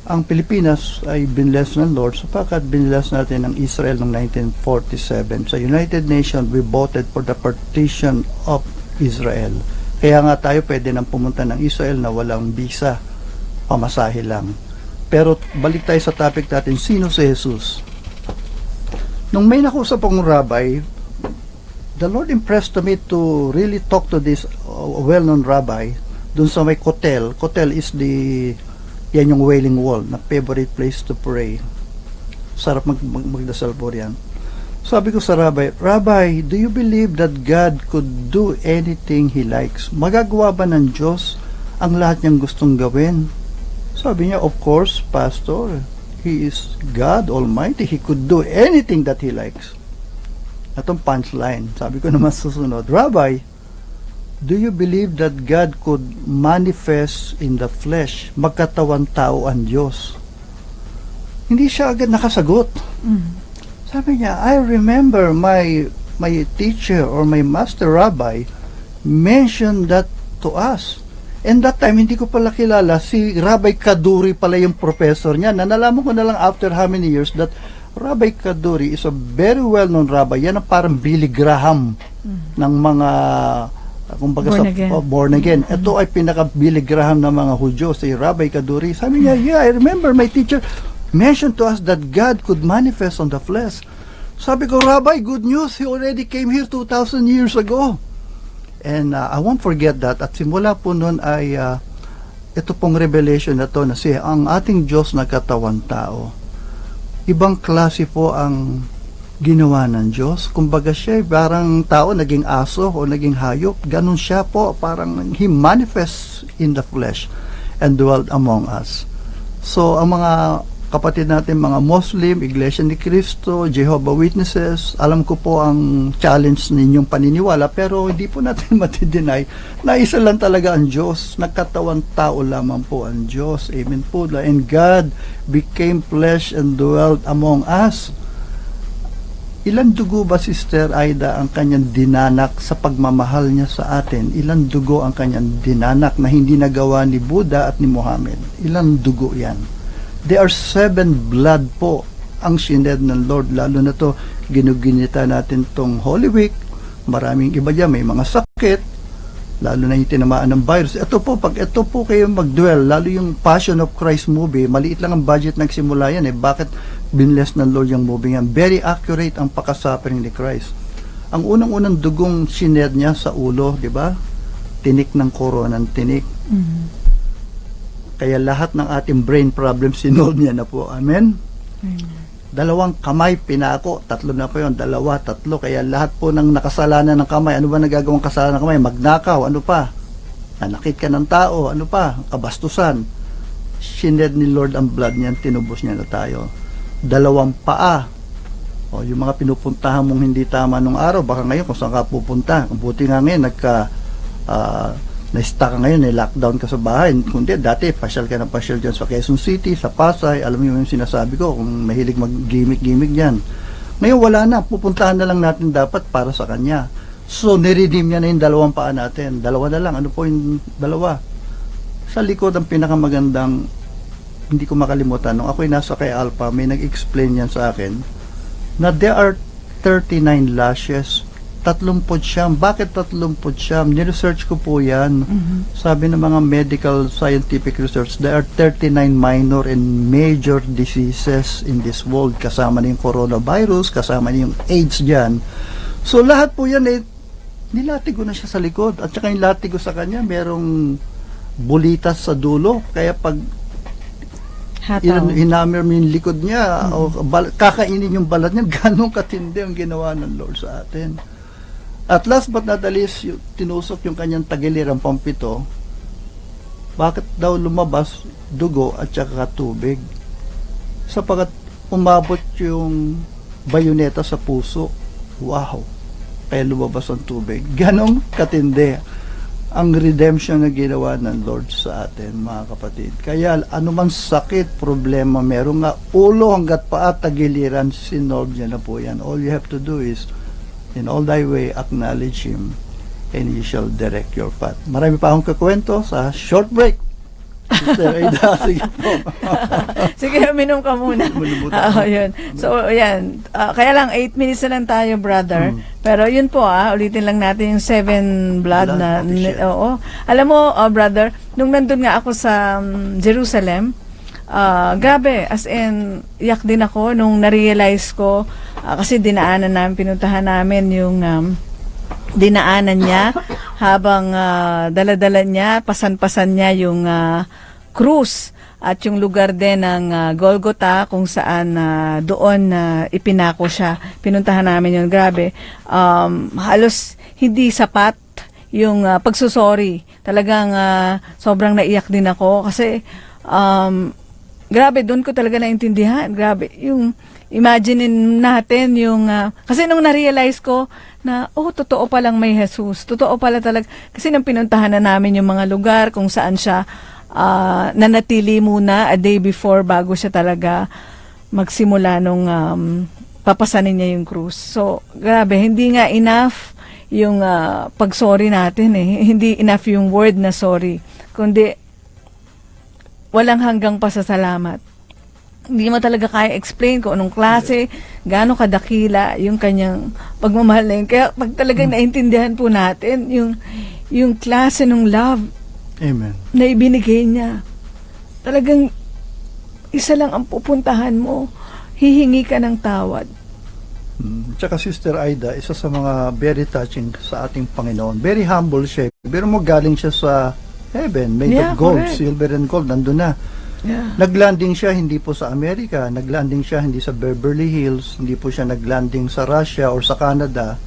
Ang Pilipinas ay binless ng Lord sapagkat binless natin ang Israel noong 1947. Sa United Nations, we voted for the partition of Israel. Kaya nga tayo pwede nang pumunta ng Israel na walang visa, pamasahe lang. Pero balik tayo sa topic natin, sino si Jesus? Nung may nakusap akong rabbi, the Lord impressed to me to really talk to this well-known rabbi dun sa may Kotel. Kotel is yan yung Wailing Wall na favorite place to pray. Sarap magdasal po riyan. Sabi ko sa Rabbi, Rabbi, do you believe that God could do anything He likes? Magagawa ba ng Diyos ang lahat niyang gustong gawin? Sabi niya, of course, Pastor. He is God Almighty. He could do anything that He likes. Atong punchline. Sabi ko naman susunod, Rabbi, do you believe that God could manifest in the flesh? Magkatawan tao ang Diyos. Hindi siya agad nakasagot. Sabi niya, I remember my teacher or my master rabbi mentioned that to us. And that time, hindi ko pala kilala, si Rabbi Kaduri pala yung professor niya. Nalaman ko na lang after how many years that Rabbi Kaduri is a very well-known rabbi. Yan ang parang Billy Graham ng mga kumbaga born again. Ito ay pinaka-Billy Graham ng mga Hudyo, si Rabbi Kaduri. Sabi niya, yeah, I remember my teacher mentioned to us that God could manifest on the flesh. Sabi ko, Rabbi, good news. He already came here 2,000 years ago. And I won't forget that. At simula po noon ay ito pong revelation na to na ang ating Diyos na katawan tao. Ibang klase po ang ginawa ng Diyos. Kumbaga siya parang tao, naging aso o naging hayop. Ganun siya po. Parang He manifests in the flesh and dwelt among us. So, ang mga kapatid natin, mga Muslim, Iglesia ni Cristo, Jehovah Witnesses, alam ko po ang challenge ninyong paniniwala, pero hindi po natin matideny na isa lang talaga ang Diyos. Nagkatawang tao lamang po ang Diyos. Amen po. And God became flesh and dwelt among us. Ilan dugo ba, Sister Aida, ang kanyang dinanak sa pagmamahal niya sa atin? Ilan dugo ang kanyang dinanak na hindi nagawa ni Buddha at ni Muhammad? Ilan dugo yan? There are 7 blood po ang sined ng Lord. Lalo na to, ginuginita natin tong Holy Week. Maraming iba dyan, may mga sakit. Lalo na yung tinamaan ng virus. Ito po, pag ito po kayo mag-dwell, lalo yung Passion of Christ movie, maliit lang ang budget nagsimula yan. Bakit binless ng Lord yung movie yan? Very accurate ang pakasuffering ni Christ. Ang unang-unang dugong sined niya sa ulo, di ba? Tinik ng koronang tinik. Kaya lahat ng ating brain problems sinolve niya na po. Amen? 2 kamay, pinako. 3 na po yun. 2, 3. Kaya lahat po ng nakasalanan ng kamay. Ano ba nagagawang kasalanan ng kamay? Magnakaw. Ano pa? Nanakit ka ng tao. Ano pa? Kabastusan. Sined ni Lord ang blood niyan. Tinubos niya na tayo. 2 paa. O, yung mga pinupuntahan mong hindi tama nung araw, baka ngayon kung saan ka pupunta. Buti nga ngayon, na-stuck ka ngayon, lockdown ka sa bahay. Kundi dati, pasyal ka ng pasyal dyan sa Quezon City, sa Pasay. Alam mo yung sinasabi ko, kung mahilig mag-gimmick-gimmick dyan. Ngayon wala na, pupuntahan na lang natin dapat para sa Kanya. So, niredeem niya na yung 2 paa natin. 2 na lang. Ano po yung 2? Sa likod, ang pinakamagandang, hindi ko makalimutan, nung ako'y nasa kay Alpha, may nag-explain yan sa akin, na there are 39 lashes, 39. Bakit 39? Niresearch ko po yan. Sabi ng mga medical scientific research, there are 39 minor and major diseases in this world. Kasama na yung coronavirus, kasama na yung AIDS dyan. So lahat po yan nilatigo na siya sa likod. At saka yung latigo sa kanya, merong bulitas sa dulo. Kaya pag hinammer mo yung likod niya, o kakainin yung balat niya, ganong katindi ang ginawa ng Lord sa atin. At last but not the least, tinusok yung kanyang tagilirang pampito. Bakit daw lumabas dugo at saka tubig? Sapagat umabot yung bayoneta sa puso. Wow! Kaya lumabas ang tubig. Ganong katindi ang redemption na ginawa ng Lord sa atin, mga kapatid. Kaya anumang sakit, problema, meron nga ulo hanggat paa, tagiliran, sinolve niya na po yan. All you have to do is, in all thy way, acknowledge Him, and He shall direct your path. Marami pa akong kakwento sa short break. Sister Aida, sige po. Sige, minum ka muna. Yun. So, yan. Kaya lang, 8 minutes na lang tayo, brother. Pero yun po, ulitin lang natin yung 7 blood na, oo. Alam mo, brother, nung nandun nga ako sa Jerusalem, grabe, as in, iyak din ako nung na-realize ko, kasi pinuntahan namin yung dinaanan niya habang dala-dala niya, pasan-pasan niya yung krus at yung lugar din ng Golgotha kung saan doon ipinako siya. Pinuntahan namin yun. Grabe. Halos hindi sapat yung pagsusori. Talagang sobrang naiyak din ako kasi grabe, doon ko talaga naintindihan. Grabe, yung imagine natin yung kasi nung na-realize ko na totoo palang may Jesus. Totoo pala talaga. Kasi nung pinuntahan na namin yung mga lugar kung saan siya nanatili muna a day before bago siya talaga magsimula nung papasanin niya yung krus. So, grabe, hindi nga enough yung pag-sorry natin eh. Hindi enough yung word na sorry. Kundi walang hanggang pasasalamat. Hindi mo talaga kaya explain kung anong klase, gaano kadakila yung kanyang pagmamahal na yun. Kaya pag talagang naintindihan po natin yung klase ng love, Amen, na ibinigay niya, talagang isa lang ang pupuntahan mo, hihingi ka ng tawad. Tsaka Sister Aida, isa sa mga very touching sa ating Panginoon. Very humble siya. Pero mo galing siya sa heaven, made of gold, correct. Silver and gold, nandun na. Yeah. Naglanding siya hindi po sa Amerika, naglanding siya hindi sa Beverly Hills, hindi po siya naglanding sa Russia or sa Canada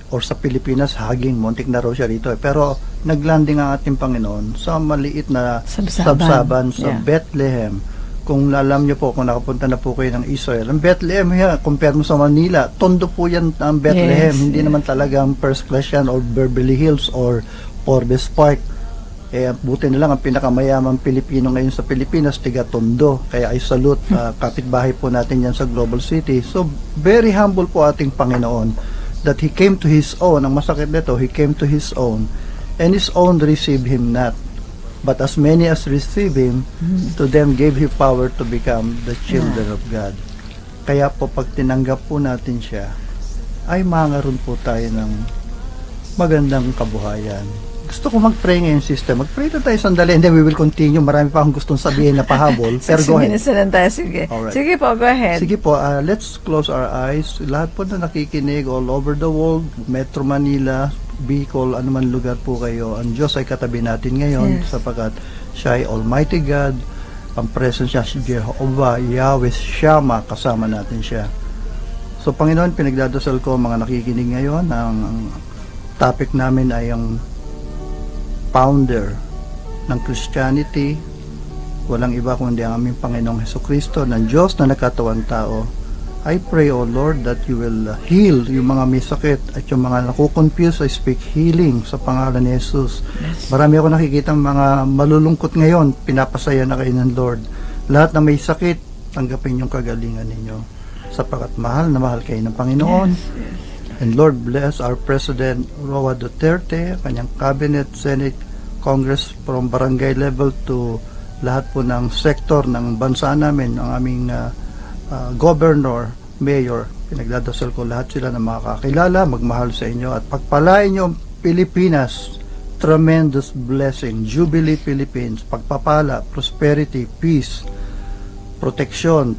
or sa Pilipinas, haging muntik na raw siya rito. Pero naglanding ang ating Panginoon sa maliit na sabsaban sa Bethlehem. Kung alam niyo po, kung nakapunta na po kayo ng Israel, ang Bethlehem, compare mo sa Manila, tondo po yan ang Bethlehem. Hindi naman talagang first class yan or Beverly Hills or Forbes Park. Buti na lang ang pinakamayamang Pilipino ngayon sa Pilipinas, tiga Tondo. Kaya I salute, kapitbahay po natin yan sa Global City. So, very humble po ating Panginoon that He came to His own. Ang masakit nito, He came to His own, and His own received Him not. But as many as receive Him, to them gave He power to become the children of God. Kaya po, pag tinanggap po natin siya, ay mangaroon po tayo ng magandang kabuhayan. Gusto ko mag-pray ngayon, sister. Mag-pray na tayo sandali, and then we will continue. Marami pa akong gustong sabihin na pahabol. Pero go ahead. Sige. Alright. Sige po, go ahead. Sige po, let's close our eyes. Lahat po na nakikinig all over the world, Metro Manila, Bicol, anuman lugar po kayo, ang Diyos ay katabi natin ngayon sapagkat siya ay Almighty God, ang presence niya si Jehovah, Yahweh, Shammah, kasama natin siya. So Panginoon, pinagdadasal ko mga nakikinig ngayon, ang topic namin ay ang founder ng Christianity, walang iba kundi ang aming Panginoong Hesukristo, ng Diyos na nagkatawang tao. I pray, O Lord, that you will heal yung mga may sakit at yung mga nakukonfuse. I speak healing sa pangalan ni Jesus. Marami ako nakikita mga malulungkot ngayon, pinapasaya na kayo ng Lord. Lahat na may sakit, tanggapin yung kagalingan ninyo. Sapagkat mahal na mahal kayo ng Panginoon. And Lord, bless our President Roa Duterte, kanyang cabinet, Senate, Congress, from barangay level to lahat po ng sektor ng bansa namin, ang aming governor, mayor, Pinagdadasal ko lahat sila na makakakilala, magmahal sa inyo at pagpalain nyo ang Pilipinas. Tremendous blessing. Jubilee Philippines. Pagpapala, prosperity, peace, protection.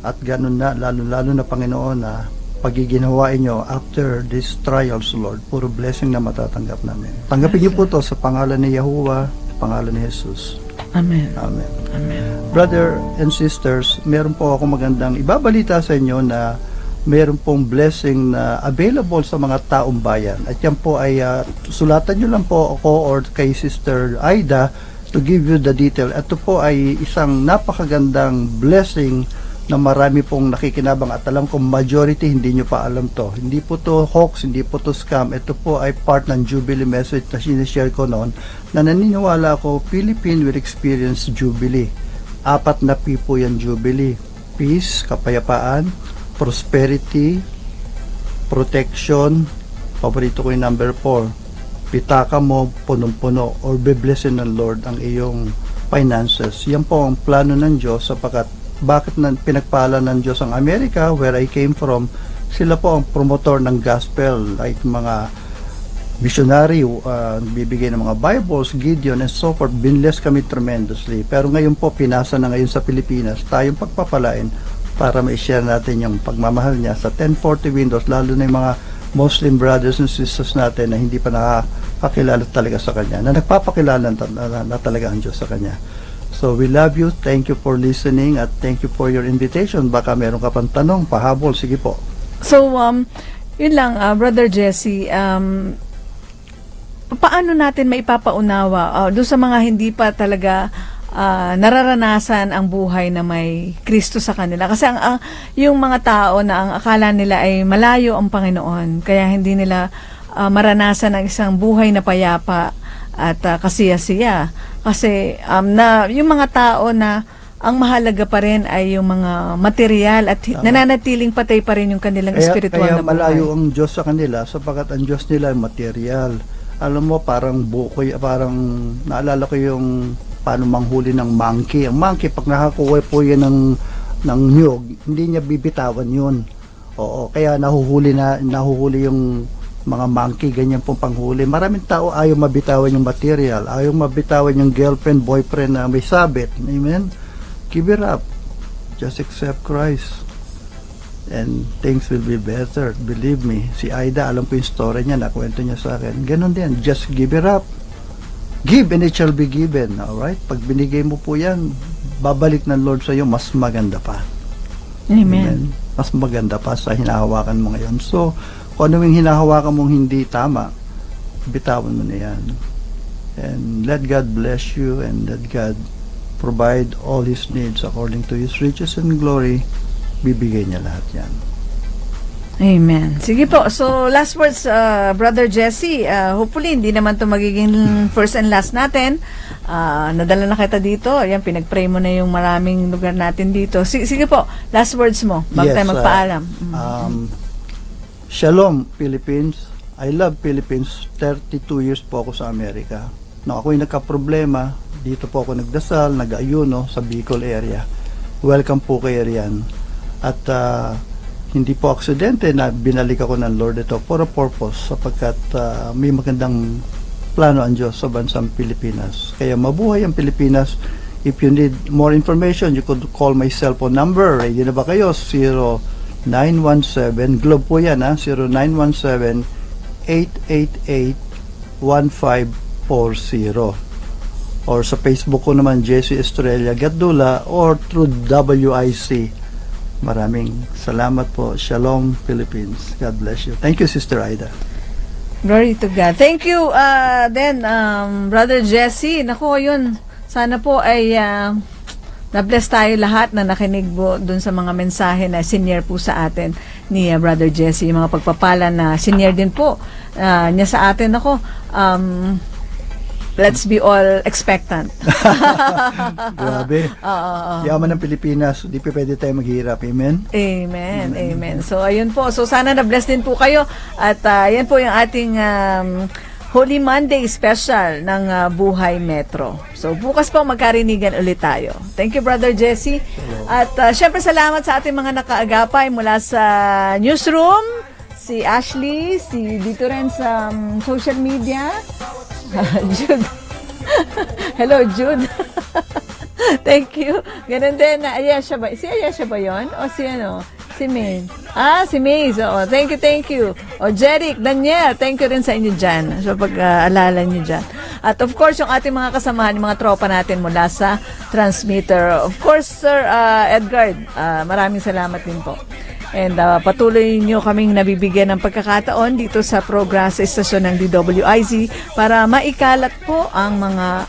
At ganun na, lalo na Panginoon na pagiginawain nyo after these trials, Lord. Puro blessing na matatanggap namin. Tanggapin niyo po to sa pangalan ni Yahuwah, sa pangalan ni Jesus. Amen. Amen. Amen. Brother and sisters, meron po ako magandang ibabalita sa inyo na meron pong blessing na available sa mga taong bayan. At yan po ay sulatan nyo lang po ako or kay Sister Aida to give you the detail. Ito po ay isang napakagandang blessing na marami pong nakikinabang at alam ko majority hindi nyo pa alam to. Hindi po to hoax, hindi po to scam. Ito po ay part ng Jubilee message na sinishare ko noon na naniniwala ako Philippine will experience Jubilee. 4 na P po yan Jubilee. Peace, kapayapaan, prosperity, protection, paborito ko yung number 4. Pitaka mo punong-puno or be-blessing ng Lord ang iyong finances. Yan po ang plano ng Diyos sapagkat bakit pinagpala ng Diyos ang Amerika, where I came from, sila po ang promotor ng gospel, like mga missionary, bibigay ng mga Bibles, Gideon, and so forth. Binless kami tremendously. Pero ngayon po, pinasa na ngayon sa Pilipinas, tayong pagpapalain para ma-share natin yung pagmamahal niya sa 1040 Windows, lalo na yung mga Muslim brothers and sisters natin na hindi pa nakakakilala talaga sa Kanya, na nagpapakilala na talaga ang Diyos sa Kanya. So we love you, thank you for listening, at thank you for your invitation. Baka meron ka pang tanong, pahabol, sige po. So, yun lang, Brother Jesse, paano natin maipapaunawa doon sa mga hindi pa talaga nararanasan ang buhay na may Kristo sa kanila? Kasi yung mga tao na ang akala nila ay malayo ang Panginoon, kaya hindi nila maranasan ang isang buhay na payapa at kasiyasiya. Kasi yung mga tao na ang mahalaga pa rin ay yung mga material at nananatiling patay pa rin yung kanilang espiritual na buhay. Kaya malayo ang Diyos sa kanila sapagkat ang Diyos nila ay material. Alam mo, parang naalala ko yung paano manghuli ng monkey. Ang monkey, pag nakakuha po yan ng nyug, hindi niya bibitawan yun. Oo, kaya nahuhuli yung mga monkey, ganyan pong panghuli. Maraming tao ayaw mabitawan yung material, ayaw mabitawan yung girlfriend, boyfriend na may sabit. Amen? Give it up. Just accept Christ. And things will be better. Believe me. Si Aida, alam ko yung story niya, nakwento niya sa akin. Ganon din. Just give it up. Give and it shall be given. Alright? Pag binigay mo po yan, babalik ng Lord sa iyo, mas maganda pa. Amen. Mas maganda pa sa hinahawakan mo ngayon. So, kung ano yung hinahawakan mong hindi tama, bitawan mo na yan. And let God bless you and let God provide all His needs according to His riches and glory. Bibigay niya lahat yan. Amen. Sige po. So, last words, Brother Jesse. Hopefully, hindi naman to magiging first and last natin. Nadala na kita dito. Ayan, pinag-pray mo na yung maraming lugar natin dito. Sige po. Last words mo. Bago tayo magpaalam. Shalom, Philippines. I love Philippines. 32 years po ako sa Amerika. Nung ako'y nagka-problema, dito po ako nagdasal, nag-ayuno sa Bicol area. Welcome po kayo riyan. At hindi po aksidente na binalik ako ng Lord ito for a purpose sapagkat may magandang plano ang Diyos sa bansang Pilipinas. Kaya mabuhay ang Pilipinas. If you need more information, you could call my cellphone number. Ready na ba kayo? 0917, Globe po yan ha, 0917-888-1540. Or sa Facebook ko naman, Jesse Estrella Gatdula, or through WIC. Maraming salamat po. Shalom, Philippines. God bless you. Thank you, Sister Aida. Glory to God. Thank you, Brother Jesse. Naku, yun. Sana po ay na-bless tayo lahat na nakinig po dun sa mga mensahe na senior po sa atin ni Brother Jesse. Yung mga pagpapala na senior din po niya sa atin. Ako, let's be all expectant. Grabe. Yaman ng Pilipinas, di pa pwede tayo maghihirap. Amen? Amen. Amen. So, ayun po. So, sana na-bless din po kayo. At yan po yung ating Holy Monday special ng Buhay Metro. So bukas po magkarinigan ulit tayo. Thank you, Brother Jesse. At syempre salamat sa ating mga nakaagapay mula sa newsroom, si Ashley, si dito rin sa social media. Jude. Hello, Jude. Thank you. Ganun din na Ayesha ba? Si Ayesha ba yun? O si ano? Si May. Si May. So, thank you. O, Jeric, Daniel, thank you rin sa inyo dyan. So, pag-alala nyo dyan. At of course, yung ating mga kasamahan, yung mga tropa natin mula sa transmitter. Of course, Sir Edgar, maraming salamat din po. And patuloy nyo kaming nabibigyan ng pagkakataon dito sa program sa istasyon ng DWIZ para maikalat po ang mga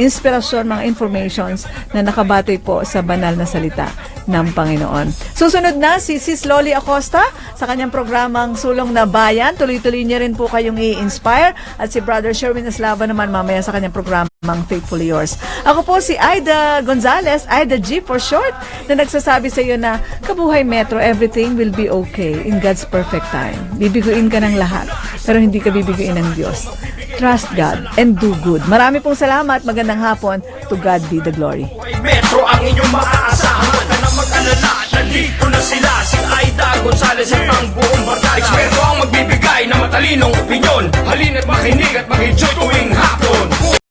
inspirasyon, mga informations na nakabatay po sa banal na salita ng Panginoon. Susunod na si Sis Loli Acosta sa kanyang programang Sulong na Bayan. Tuloy-tuloy niya rin po kayong i-inspire. At si Brother Sherwin Eslava naman mamaya sa kanyang programang Faithfully Yours. Ako po si Aida Gonzalez, Aida G for short, na nagsasabi sa iyo na Kabuhay Metro, everything will be okay in God's perfect time. Bibiguin ka ng lahat, pero hindi ka bibiguin ng Diyos. Trust God and do good. Marami pong salamat. Magandang hapon. To God be the glory. Metro ang inyong maaasahan. Huwag ka na mag-alala, nandito na sila. Si Aida Gonzalez at ang buong barkada. Eksperto ang magbibigay ng matalinong opinyon. Halina't makinig at mag-enjoy.